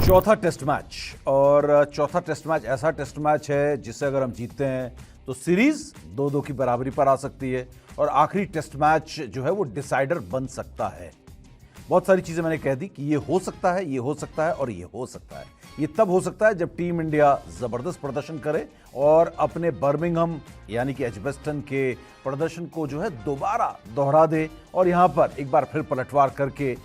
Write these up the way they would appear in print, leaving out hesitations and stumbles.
चौथा test match, और चौथा टेस्ट मैच ऐसा टेस्ट मैच है जिसे अगर हम जीतते हैं तो सीरीज 2-2 की बराबरी पर आ सकती है और आखिरी टेस्ट मैच जो है वो डिसाइडर बन सकता है। बहुत सारी चीजें मैंने कह दी कि ये हो सकता है, ये हो सकता है और ये हो सकता है। ये तब हो सकता है जब टीम इंडिया जबरदस्त प्रदर्शन करे और अपने बर्मिंघम यानी कि एजबेस्टन के प्रदर्शन को जो है दोबारा दोहरा दे और यहां पर एक बार फिर पलटवार करके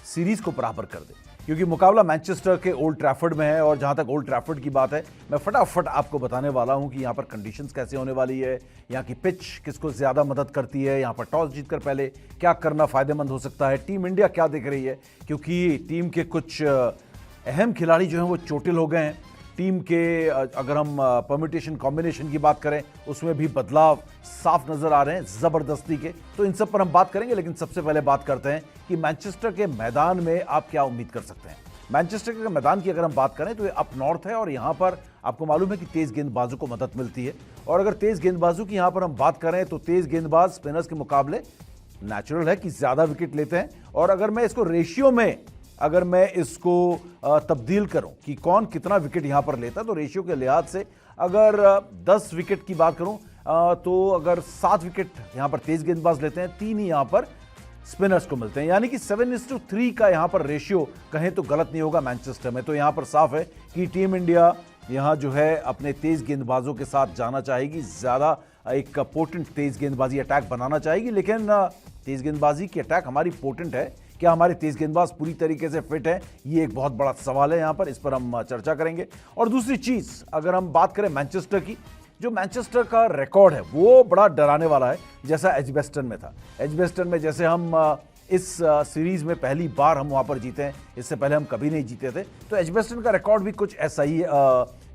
सीरीज को बराबर कर दे। क्योंकि मुकाबला मैनचेस्टर के ओल्ड ट्रैफर्ड में है और जहां तक ओल्ड ट्रैफर्ड की बात है, मैं फटाफट आपको बताने वाला हूं कि यहां पर कंडीशंस कैसे होने वाली है, यहां की पिच किसको ज्यादा मदद करती है, यहां पर टॉस जीतकर पहले क्या करना फायदेमंद हो सकता है, टीम इंडिया क्या दिख रही है। क्योंकि टीम के कुछ अहम खिलाड़ी जो हैं वो चोटिल हो गए हैं। टीम के अगर हम परम्यूटेशन कॉम्बिनेशन की बात करें उसमें भी बदलाव साफ नजर आ रहे हैं जबरदस्ती के। तो इन सब पर हम बात करेंगे, लेकिन सबसे पहले बात करते हैं कि मैनचेस्टर के मैदान में आप क्या उम्मीद कर सकते हैं। मैनचेस्टर के मैदान की अगर हम बात करें तो ये अप नॉर्थ है और यहां पर आपको मालूम है कि तेज गेंदबाजों को मदद मिलती है। और अगर तेज गेंदबाजों की यहां पर हम बात करें तो तेज गेंदबाज स्पिनर्स के मुकाबले नेचुरल है कि ज्यादा विकेट लेते हैं। और अगर मैं इसको रेशियो में अगर मैं इसको तब्दील करूं कि कौन कितना विकेट यहां पर लेता है, तो रेशियो के लिहाज से अगर 10 विकेट की बात करूं तो अगर 7 विकेट यहां पर तेज गेंदबाज लेते हैं, 3 ही यहां पर स्पिनर्स को मिलते हैं। यानी कि 7:3 का यहां पर रेशियो कहें तो गलत नहीं होगा मैनचेस्टर में। तो यहां पर साफ है कि टीम इंडिया यहां जो है अपने तेज गेंदबाजों के साथ जाना चाहेगी, ज्यादा एक पोटेंट तेज गेंदबाजी अटैक बनाना चाहेगी। लेकिन तेज गेंदबाजी की अटैक हमारी पोटेंट है, क्या हमारे तेज गेंदबाज पूरी तरीके से फिट है, ये एक बहुत बड़ा सवाल है। यहां पर इस पर हम चर्चा करेंगे। और दूसरी चीज अगर हम बात करें मैनचेस्टर की, जो मैनचेस्टर का रिकॉर्ड है वो बड़ा डराने वाला है, जैसा एजबेस्टन में था। एजबेस्टन में जैसे हम इस सीरीज में पहली बार हम वहां पर जीते हैं, इससे पहले हम कभी नहीं जीते थे। तो एजबेस्टन का रिकॉर्ड भी कुछ ऐसा ही है।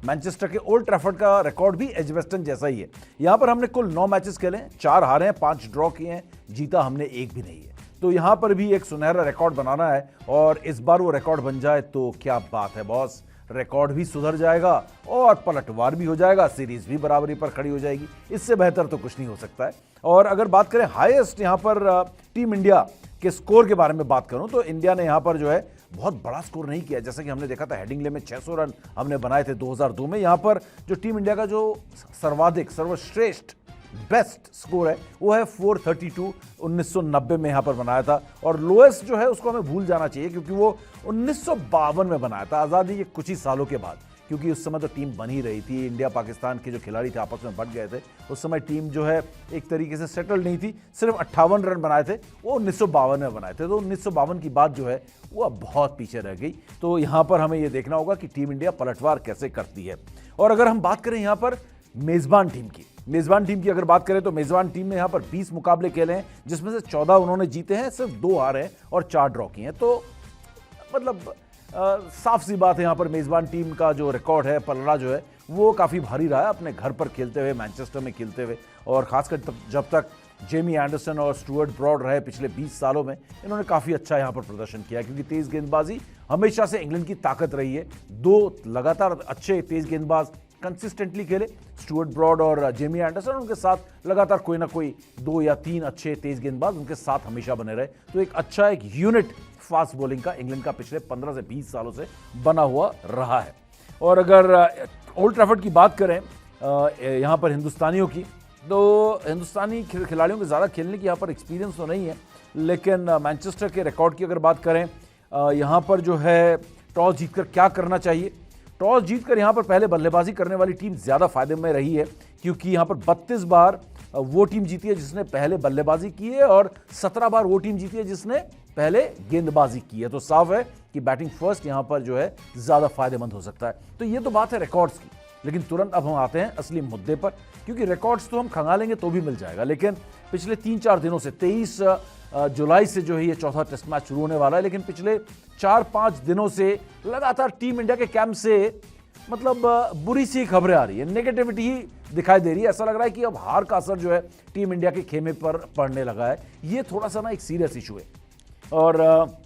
मैनचेस्टर के ओल्ड ट्रैफर्ड का रिकॉर्ड भी एजबेस्टन जैसा ही है। यहां पर हमने कुल 9 मैचेस खेले हैं, 4 हारे हैं, 5 ड्रॉ किए हैं, जीता हमने एक भी नहीं है। तो यहां पर भी एक सुनहरा रिकॉर्ड बनाना है और इस बार वो रिकॉर्ड बन जाए तो क्या बात है बॉस। रिकॉर्ड भी सुधर जाएगा और पलटवार भी हो जाएगा, सीरीज भी बराबरी पर खड़ी हो जाएगी। इससे बेहतर तो कुछ नहीं हो सकता है। और अगर बात करें हाईएस्ट यहां पर टीम इंडिया के स्कोर के बारे में बात करूं तो इंडिया ने यहां पर जो है बहुत बड़ा स्कोर नहीं किया। जैसा कि हमने देखा था हेडिंगले में 600 रन हमने बनाए थे 2002 में। यहां पर जो टीम इंडिया का जो सर्वाधिक सर्वश्रेष्ठ बेस्ट स्कोर है वो है 432 1990 में यहां पर बनाया था। और लोएस्ट जो है उसको हमें भूल जाना चाहिए क्योंकि वो 1952 में बनाया था, आजादी के कुछ ही सालों के बाद। क्योंकि उस समय तो टीम बन ही रही थी, इंडिया पाकिस्तान के जो खिलाड़ी थे आपस में बट गए थे, उस समय टीम जो है एक तरीके से सेटल नहीं थी। सिर्फ 58 रन बनाए थे, वो 1952 में बनाए थे। तो 1952 की बात जो है वो अब बहुत पीछे रह गई। तो यहां पर हमें यह देखना होगा कि टीम इंडिया पलटवार कैसे करती है। और अगर हम बात करें यहां पर मेजबान टीम की अगर बात करें तो मेजबान टीम ने यहां पर 20 मुकाबले खेले हैं, जिसमें से 14 उन्होंने जीते हैं, सिर्फ 2 हारे हैं और 4 ड्रॉ किए हैं। तो मतलब साफ सी बात है, यहां पर मेजबान टीम का जो रिकॉर्ड है, पलड़ा जो है वो काफी भारी रहा है अपने घर पर खेलते हुए, मैनचेस्टर में खेलते हुए। और खासकर जब तक जेमी एंडरसन और स्टुअर्ट ब्रॉड रहे पिछले 20 सालों में, इन्होंने काफी अच्छा यहां पर प्रदर्शन किया। क्योंकि तेज गेंदबाजी हमेशा से इंग्लैंड की ताकत रही है। 2 लगातार अच्छे तेज गेंदबाज कंसिस्टेंटली खेले, स्टुअर्ट ब्रॉड और जेमी एंडरसन, उनके साथ लगातार कोई ना कोई 2 या 3 अच्छे तेज गेंदबाज उनके साथ हमेशा बने रहे। तो एक अच्छा एक यूनिट फास्ट बॉलिंग का इंग्लैंड का पिछले 15 से 20 सालों से बना हुआ रहा है। और अगर ओल्ड ट्रैफर्ड की बात करें यहां पर हिंदुस्तानियों की, तो हिंदुस्तानी खिलाड़ियों के ज़्यादा खेलने की यहाँ पर एक्सपीरियंस तो नहीं है। लेकिन मैनचेस्टर के रिकॉर्ड की अगर बात करें, यहाँ पर जो है टॉस जीतकर क्या करना चाहिए। टॉस जीतकर यहाँ पर पहले बल्लेबाजी करने वाली टीम ज़्यादा फायदे में रही है, क्योंकि यहाँ पर 32 बार वो टीम जीती है जिसने पहले बल्लेबाजी की है और 17 बार वो टीम जीती है जिसने पहले गेंदबाजी की है। तो साफ है कि बैटिंग फर्स्ट यहाँ पर जो है ज़्यादा फायदेमंद हो सकता है। तो ये तो बात है रिकॉर्ड्स की, लेकिन तुरंत अब हम आते हैं असली मुद्दे पर। क्योंकि रिकॉर्ड्स तो हम खंगालेंगे तो भी मिल जाएगा, लेकिन पिछले 3-4 दिनों से 23 जुलाई से जो है ये चौथा टेस्ट मैच शुरू होने वाला है, लेकिन पिछले 4-5 दिनों से लगातार टीम इंडिया के कैंप से मतलब बुरी सी खबरें आ रही है, नेगेटिविटी ही दिखाई दे रही है। ऐसा लग रहा है कि अब हार का असर जो है टीम इंडिया के खेमे पर पड़ने लगा है। ये थोड़ा सा ना एक सीरियस इशू है। और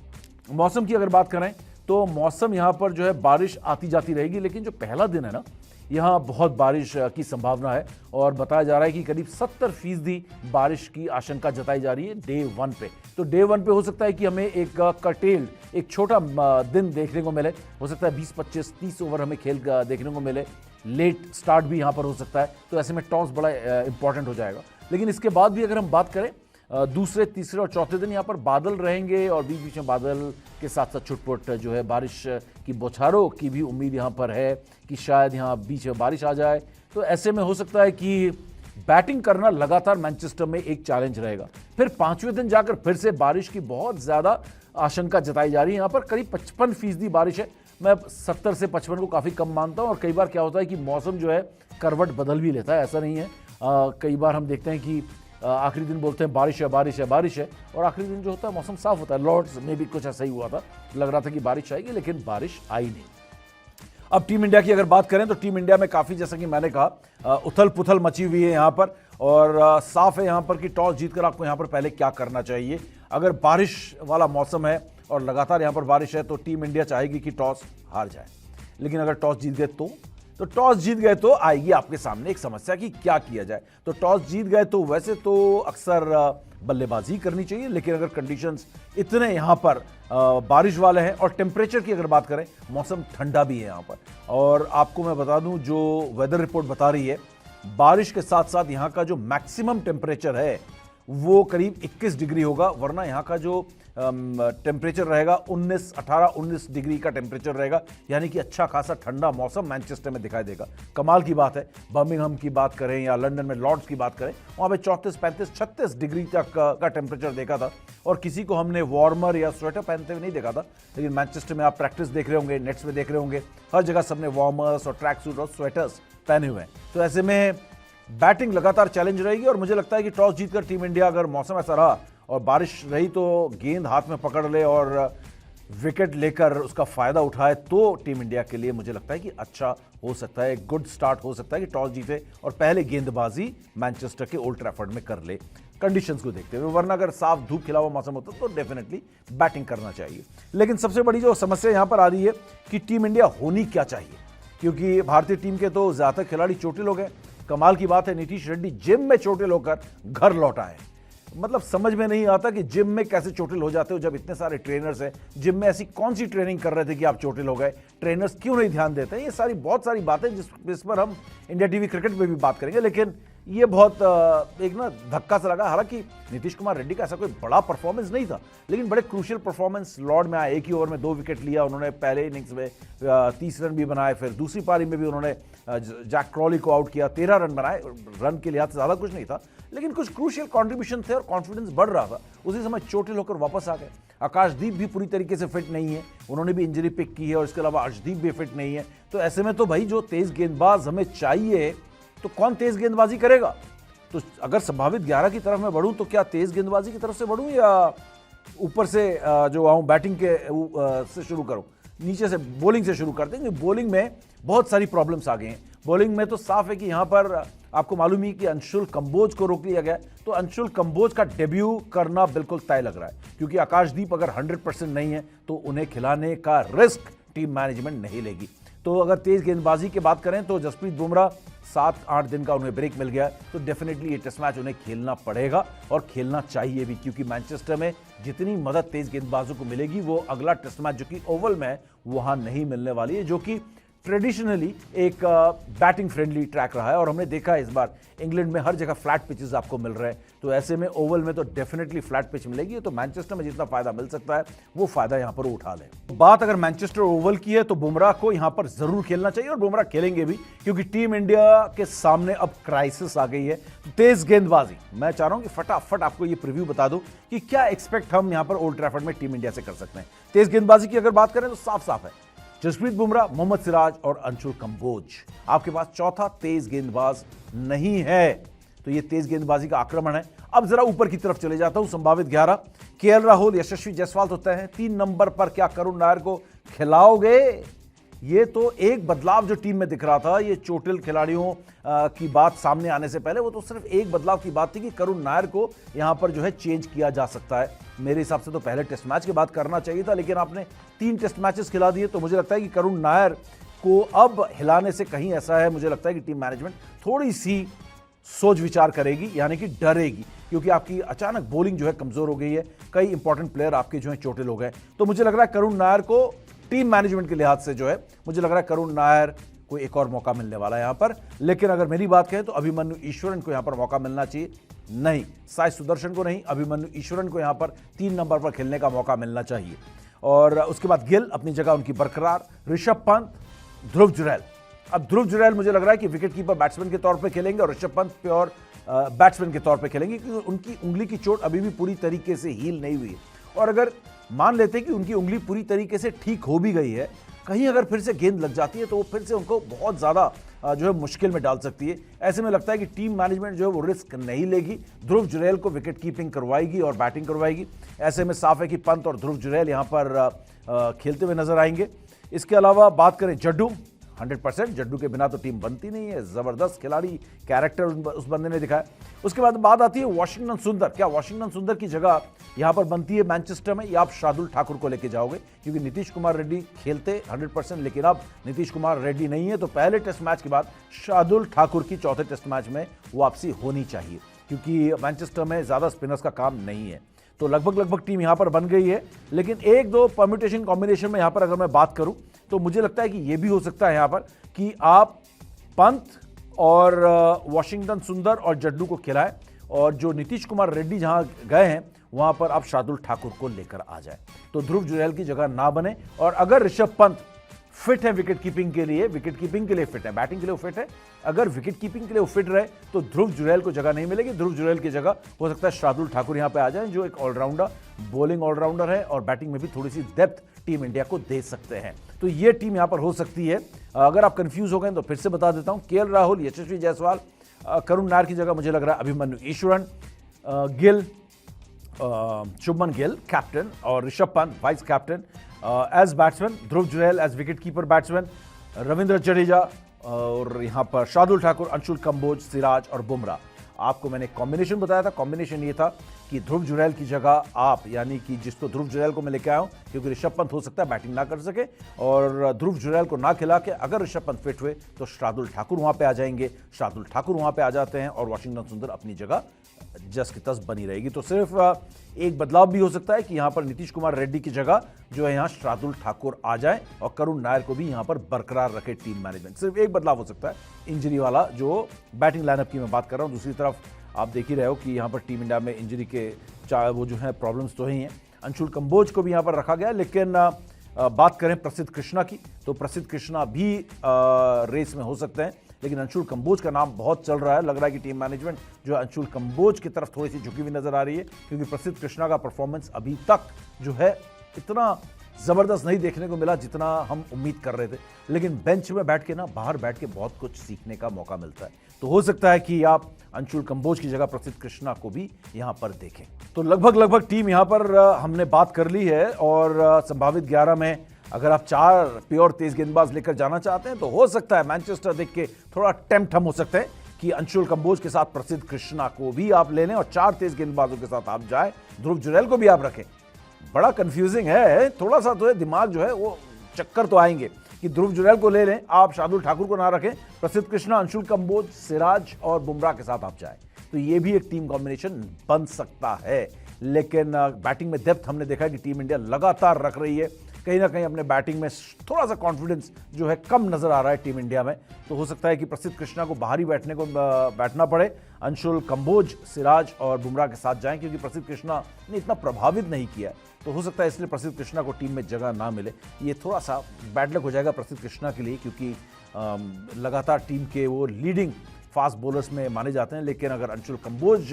मौसम की अगर बात करें तो मौसम यहाँ पर जो है बारिश आती जाती रहेगी, लेकिन जो पहला दिन है ना, यहाँ बहुत बारिश की संभावना है और बताया जा रहा है कि करीब 70% बारिश की आशंका जताई जा रही है डे 1 पे। तो डे 1 पे हो सकता है कि हमें एक कर्टेल्ड, एक छोटा दिन देखने को मिले। हो सकता है 20, 25, 30 ओवर हमें खेल देखने को मिले। लेट स्टार्ट भी यहाँ पर हो सकता है, तो ऐसे में टॉस बड़ा इंपॉर्टेंट हो जाएगा। लेकिन इसके बाद भी अगर हम बात करें दूसरे, तीसरे और चौथे दिन यहाँ पर बादल रहेंगे और बीच बीच में बादल के साथ साथ छुटपुट जो है बारिश की बौछारों की भी उम्मीद यहाँ पर है कि शायद यहाँ बीच में बारिश आ जाए। तो ऐसे में हो सकता है कि बैटिंग करना लगातार मैनचेस्टर में एक चैलेंज रहेगा। फिर 5वें दिन जाकर फिर से बारिश की बहुत ज़्यादा आशंका जताई जा रही है। यहाँ पर करीब 55% बारिश है। मैं 70 से 55 को काफ़ी कम मानता हूँ। और कई बार क्या होता है कि मौसम जो है करवट बदल भी लेता है, ऐसा नहीं है। कई बार हम देखते हैं कि आखिरी दिन बोलते हैं बारिश है, बारिश है, बारिश है, और आखिरी दिन जो होता है मौसम साफ होता है। लॉर्ड्स में भी कुछ ऐसा ही हुआ था, लग रहा था कि बारिश आएगी, लेकिन बारिश आई नहीं। अब टीम इंडिया की अगर बात करें तो टीम इंडिया में काफ़ी, जैसा कि मैंने कहा, उथल पुथल मची हुई है यहाँ पर। और साफ है यहाँ पर कि टॉस जीतकर आपको यहाँ पर पहले क्या करना चाहिए। अगर बारिश वाला मौसम है और लगातार यहाँ पर बारिश है तो टीम इंडिया चाहेगी कि टॉस हार जाए। लेकिन अगर टॉस जीत गए तो टॉस जीत गए तो आएगी आपके सामने एक समस्या कि क्या किया जाए। तो टॉस जीत गए तो वैसे तो अक्सर बल्लेबाजी करनी चाहिए, लेकिन अगर कंडीशंस इतने यहाँ पर बारिश वाले हैं और टेम्परेचर की अगर बात करें, मौसम ठंडा भी है यहाँ पर। और आपको मैं बता दूं, जो वेदर रिपोर्ट बता रही है, बारिश के साथ साथ यहाँ का जो मैक्सिमम टेम्परेचर है वो करीब 21 डिग्री होगा, वरना यहाँ का जो टेम्परेचर रहेगा 19 डिग्री का टेम्परेचर रहेगा। यानी कि अच्छा खासा ठंडा मौसम मैनचेस्टर में दिखाई देगा। कमाल की बात है, बर्मिंघम की बात करें या लंदन में लॉर्ड्स की बात करें, वहाँ पे 34, 35, 36 डिग्री तक का टेम्परेचर देखा था। और किसी को हमने वार्मर या स्वेटर पहनते हुए नहीं देखा था। लेकिन मैनचेस्टर में आप प्रैक्टिस देख रहे होंगे, नेट्स में देख रहे होंगे, हर जगह सबने वार्मर्स और ट्रैक सूट और स्वेटर्स पहने हुए हैं। तो ऐसे में बैटिंग लगातार चैलेंज रहेगी। और मुझे लगता है कि टॉस जीतकर टीम इंडिया, अगर मौसम ऐसा रहा और बारिश रही, तो गेंद हाथ में पकड़ ले और विकेट लेकर उसका फायदा उठाए तो टीम इंडिया के लिए मुझे लगता है कि अच्छा हो सकता है, एक गुड स्टार्ट हो सकता है कि टॉस जीते और पहले गेंदबाजी मैनचेस्टर के ओल्ड ट्रैफर्ड में कर ले, कंडीशंस को देखते हुए। वरना अगर साफ धूप खिला हुआ मौसम होता तो डेफिनेटली बैटिंग करना चाहिए। लेकिन सबसे बड़ी जो समस्या यहां पर आ रही है कि टीम इंडिया होनी क्या चाहिए, क्योंकि भारतीय टीम के तो ज्यादातर खिलाड़ी चोटिल हो गए। कमाल की बात है, नीतीश रेड्डी जिम में चोटिल होकर घर लौटा है। मतलब समझ में नहीं आता कि जिम में कैसे चोटिल हो जाते हो जब इतने सारे ट्रेनर्स हैं। जिम में ऐसी कौन सी ट्रेनिंग कर रहे थे कि आप चोटिल हो गए? ट्रेनर्स क्यों नहीं ध्यान देते हैं? ये बहुत सारी बातें जिस पर हम इंडिया टीवी क्रिकेट में भी बात करेंगे। लेकिन ये बहुत एक ना धक्का सा लगा। हालांकि नीतीश कुमार रेड्डी का ऐसा कोई बड़ा परफॉर्मेंस नहीं था, लेकिन बड़े क्रूशियल परफॉर्मेंस लॉर्ड में आया। एक ही ओवर में 2 विकेट लिया उन्होंने। पहले इनिंग्स में 30 रन भी बनाए, फिर दूसरी पारी में भी उन्होंने जैक क्रॉली को आउट किया, 13 रन बनाए। रन के लिहाज से ज़्यादा कुछ नहीं था, लेकिन कुछ क्रूशियल कॉन्ट्रीब्यूशन थे और कॉन्फिडेंस बढ़ रहा था। उसी समय चोटिल होकर वापस आ गए। आकाशदीप भी पूरी तरीके से फिट नहीं है, उन्होंने भी इंजरी पिक की है, और इसके अलावा अर्शदीप भी फिट नहीं है। तो ऐसे में तो भाई जो तेज गेंदबाज हमें चाहिए, तो कौन तेज गेंदबाजी करेगा? तो अगर संभावित 11 की तरफ मैं बढ़ूं तो क्या तेज गेंदबाजी की तरफ से बढ़ूं या ऊपर से जो आऊं बैटिंग के से शुरू करूं? नीचे से बॉलिंग से शुरू करते हैं, क्योंकि बॉलिंग में बहुत सारी प्रॉब्लम्स आ गई हैं। बॉलिंग में तो साफ है कि यहां पर आपको मालूम ही कि अंशुल कंबोज को रोक लिया गया, तो अंशुल कंबोज का डेब्यू करना बिल्कुल तय लग रहा है, क्योंकि आकाशदीप अगर 100% नहीं है तो उन्हें खिलाने का रिस्क टीम मैनेजमेंट नहीं लेगी। तो अगर तेज गेंदबाजी की बात करें तो जसप्रीत बुमराह 7-8 दिन का उन्हें ब्रेक मिल गया, तो डेफिनेटली ये टेस्ट मैच उन्हें खेलना पड़ेगा और खेलना चाहिए भी, क्योंकि मैनचेस्टर में जितनी मदद तेज गेंदबाजों को मिलेगी वो अगला टेस्ट मैच जो कि ओवल में है वहां नहीं मिलने वाली है, जो कि ट्रेडिशनली एक बैटिंग फ्रेंडली ट्रैक रहा है। और हमने देखा है इस बार इंग्लैंड में हर जगह फ्लैट पिचेस आपको मिल रहे हैं, तो ऐसे में ओवल में तो डेफिनेटली फ्लैट पिच मिलेगी। तो मैनचेस्टर में जितना फायदा मिल सकता है वो फायदा यहां पर उठा लें। बात अगर मैनचेस्टर ओवल की है तो बुमराह को यहां पर जरूर खेलना चाहिए, और बुमराह खेलेंगे भी, क्योंकि टीम इंडिया के सामने अब क्राइसिस आ गई है। तेज गेंदबाजी, मैं चाह रहा हूं कि फटाफट आपको ये प्रीव्यू बता दूं कि क्या एक्सपेक्ट हम यहां पर ओल्ड ट्रैफर्ड में टीम इंडिया से कर सकते हैं। तेज गेंदबाजी की अगर बात करें तो साफ साफ है, जसप्रीत बुमराह, मोहम्मद सिराज और अंशुल कंबोज। आपके पास चौथा तेज गेंदबाज नहीं है, तो ये तेज गेंदबाजी का आक्रमण है। अब जरा ऊपर की तरफ चले जाता हूं। संभावित 11 केएल राहुल, यशस्वी जायसवाल तो तय है। 3 नंबर पर क्या करुण नायर को खिलाओगे? ये तो एक बदलाव जो टीम में दिख रहा था, ये चोटिल खिलाड़ियों की बात सामने आने से पहले, वो तो सिर्फ एक बदलाव की बात थी कि करुण नायर को यहां पर जो है चेंज किया जा सकता है। मेरे हिसाब से तो पहले टेस्ट मैच की बात करना चाहिए था, लेकिन आपने 3 टेस्ट मैचेस खिला दिए, तो मुझे लगता है कि करुण नायर को अब हिलाने से कहीं ऐसा है, मुझे लगता है कि टीम मैनेजमेंट थोड़ी सी सोच विचार करेगी, यानी कि डरेगी, क्योंकि आपकी अचानक बॉलिंग जो है कमजोर हो गई है, कई इंपॉर्टेंट प्लेयर आपके जो है चोटिल हो गए। तो मुझे लग रहा है करुण नायर को टीम मैनेजमेंट के लिहाज से जो है, मुझे लग रहा है करुण नायर को एक और मौका मिलने वाला है यहां पर। लेकिन अगर मेरी बात कहें तो अभिमन्यु ईश्वरन को यहां पर मौका मिलना चाहिए, नहीं साई सुदर्शन को नहीं, अभिमन्यु ईश्वरन को यहां पर 3 नंबर पर खेलने का मौका मिलना चाहिए। और उसके बाद गिल अपनी जगह उनकी बरकरार, ऋषभ पंत, ध्रुव जुरैल। अब ध्रुव जुरैल मुझे लग रहा है कि विकेट कीपर बैट्समैन के तौर पे खेलेंगे और ऋषभ पंत प्योर बैट्समैन के तौर पे खेलेंगे, क्योंकि उनकी उंगली की चोट अभी भी पूरी तरीके से हील नहीं हुई है। और अगर मान लेते कि उनकी उंगली पूरी तरीके से ठीक हो भी गई है, कहीं अगर फिर से गेंद लग जाती है तो वो फिर से उनको बहुत ज्यादा जो है मुश्किल में डाल सकती है। ऐसे में लगता है कि टीम मैनेजमेंट जो है वो रिस्क नहीं लेगी, ध्रुव जुरैल को विकेट कीपिंग करवाएगी और बैटिंग करवाएगी। ऐसे में साफ है कि पंत और ध्रुव जुरैल यहां पर खेलते हुए नजर आएंगे। इसके अलावा बात करें जड्डू, 100% जड्डू के बिना तो टीम बनती नहीं है, जबरदस्त खिलाड़ी, कैरेक्टर उस बंदे ने दिखाया। उसके बाद बात आती है वॉशिंगटन सुंदर। क्या वॉशिंगटन सुंदर की जगह यहां पर बनती है मैनचेस्टर में, या आप शार्दुल ठाकुर को लेके जाओगे? क्योंकि नीतीश कुमार रेड्डी खेलते 100%, लेकिन अब नीतीश कुमार रेड्डी नहीं है, तो पहले टेस्ट मैच के बाद शार्दुल ठाकुर की चौथे टेस्ट मैच में वापसी होनी चाहिए, क्योंकि मैनचेस्टर में ज्यादा स्पिनर्स का काम नहीं है। तो लगभग टीम यहां पर बन गई है। लेकिन एक दो परम्यूटेशन कॉम्बिनेशन में यहां पर अगर मैं बात करूं तो मुझे लगता है कि यह भी हो सकता है यहां पर कि आप पंत और वॉशिंगटन सुंदर और जड्डू को खिलाएं, और जो नीतीश कुमार रेड्डी जहां गए हैं वहां पर आप शार्दुल ठाकुर को लेकर आ जाए, तो ध्रुव जुरैल की जगह ना बने। और अगर ऋषभ पंत फिट है विकेट कीपिंग के लिए फिट है, बैटिंग के लिए वो फिट है, अगर विकेट कीपिंग के लिए वो फिट रहे तो ध्रुव जुरैल को जगह नहीं मिलेगी। ध्रुव जुरैल की जगह हो सकता है शार्दुल ठाकुर यहां पे आ जाए, जो एक ऑलराउंडर, बॉलिंग ऑलराउंडर है और बैटिंग में भी थोड़ी सी डेप्थ टीम इंडिया को दे सकते हैं। तो ये टीम यहां पर हो सकती है। अगर आप कंफ्यूज हो गए तो फिर से बता देता हूं, केएल राहुल, यशस्वी जायसवाल, करुण नायर की जगह मुझे लग रहा है अभिमन्यु ईश्वरन, गिल, शुभमन गिल कैप्टन और Rishabh Pant vice captain as batsman, Dhruv Jurel as wicket keeper batsman, Ravindra Jadeja और यहां पर शार्दुल ठाकुर, अंशुल कंबोज, सिराज और बुमराह। आपको मैंने कॉम्बिनेशन बताया था, कॉम्बिनेशन ये था कि ध्रुव जुरैल की जगह आप, यानी कि जिसको ध्रुव जुरैल को मैं लेके आया हूं, क्योंकि ऋषभ पंत हो सकता है बैटिंग ना कर सके, और ध्रुव जुरैल को ना खिला के अगर ऋषभ पंत फिट हुए तो शार्दुल ठाकुर वहां पे आ जाएंगे। शार्दुल ठाकुर वहां पे आ जाते हैं और वॉशिंगटन सुंदर अपनी जगह जस की तस बनी रहेगी। तो सिर्फ एक बदलाव भी हो सकता है कि यहां पर नीतीश कुमार रेड्डी की जगह जो है यहां शार्दुल ठाकुर आ जाए और करुण नायर को भी यहां पर बरकरार रखे टीम मैनेजमेंट। सिर्फ एक बदलाव हो सकता है, इंजरी वाला, जो बैटिंग लाइनअप की मैं बात कर रहा हूं। दूसरी तरफ आप देख ही रहे हो कि यहां पर टीम इंडिया में इंजरी के वो जो है प्रॉब्लम्स तो ही हैं। अंशुल कंबोज को भी यहां पर रखा गया, लेकिन बात करें प्रसिद्ध कृष्णा की तो प्रसिद्ध कृष्णा भी रेस में हो सकते हैं, लेकिन अंशुल कंबोज का नाम बहुत चल रहा है। लग रहा है कि टीम मैनेजमेंट जो है अंशुल कंबोज की तरफ थोड़ी सी झुकी हुई नजर आ रही है, क्योंकि प्रसिद्ध कृष्णा का परफॉर्मेंस अभी तक जो है इतना जबरदस्त नहीं देखने को मिला जितना हम उम्मीद कर रहे थे। लेकिन बेंच में बैठ के ना, बाहर बैठ के बहुत कुछ सीखने का मौका मिलता है। तो हो सकता है कि आप अंशुल कंबोज की जगह प्रसिद्ध कृष्णा को भी यहां पर देखें। तो लगभग टीम यहां पर हमने बात कर ली है, और संभावित 11 में अगर आप 4 प्योर तेज गेंदबाज लेकर जाना चाहते हैं तो हो सकता है मैनचेस्टर देख के थोड़ा टेम्प्ट हम हो सकते हैं कि अंशुल कंबोज के साथ प्रसिद्ध कृष्णा को भी आप ले लें और 4 तेज गेंदबाजों के साथ आप जाएं, ध्रुव जुरैल को भी आप रखें। बड़ा कंफ्यूजिंग है, थोड़ा सा तो है, दिमाग जो है वो चक्कर तो आएंगे कि ध्रुव जुरैल को ले लें आप, शार्दुल ठाकुर को ना रखें, प्रसिद्ध कृष्णा, अंशुल कंबोज, सिराज और बुमराह के साथ आप जाएं। तो ये भी एक टीम कॉम्बिनेशन बन सकता है। लेकिन बैटिंग में डेप्थ हमने देखा है कि टीम इंडिया लगातार रख रही है, कहीं ना कहीं अपने बैटिंग में थोड़ा सा कॉन्फिडेंस जो है कम नजर आ रहा है टीम इंडिया में। तो हो सकता है कि प्रसिद्ध कृष्णा को बाहरी बैठना पड़े, अंशुल कंबोज, सिराज और बुमराह के साथ जाएं, क्योंकि प्रसिद्ध कृष्णा ने इतना प्रभावित नहीं किया, तो हो सकता है इसलिए प्रसिद्ध कृष्णा को टीम में जगह ना मिले। ये थोड़ा सा बैड लक हो जाएगा प्रसिद्ध कृष्णा के लिए, क्योंकि लगातार टीम के वो लीडिंग फास्ट बॉलर्स में माने जाते हैं। लेकिन अगर अंशुल कंबोज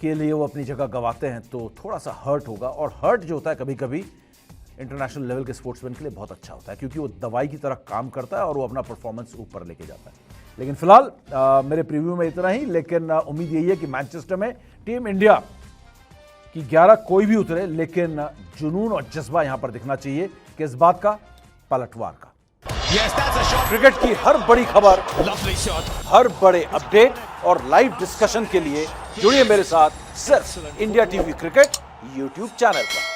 के लिए वो अपनी जगह गंवाते हैं तो थोड़ा सा हर्ट होगा, और हर्ट जो होता है कभी कभी इंटरनेशनल लेवल के स्पोर्ट्समैन के लिए बहुत अच्छा होता है, क्योंकि वो दवाई की तरह काम करता है और वो अपना परफॉर्मेंस ऊपर लेके जाता है। लेकिन फिलहाल मेरे प्रीव्यू में इतना ही। लेकिन उम्मीद यही है कि मैनचेस्टर में टीम इंडिया की 11 कोई भी उतरे, लेकिन जुनून और जज्बा यहां पर दिखना चाहिए। किस बात का? पलटवार का। क्रिकेट की हर बड़ी खबर, हर बड़े अपडेट और लाइव डिस्कशन के लिए जुड़िए मेरे साथ सिर्फ India TV cricket YouTube channel पर।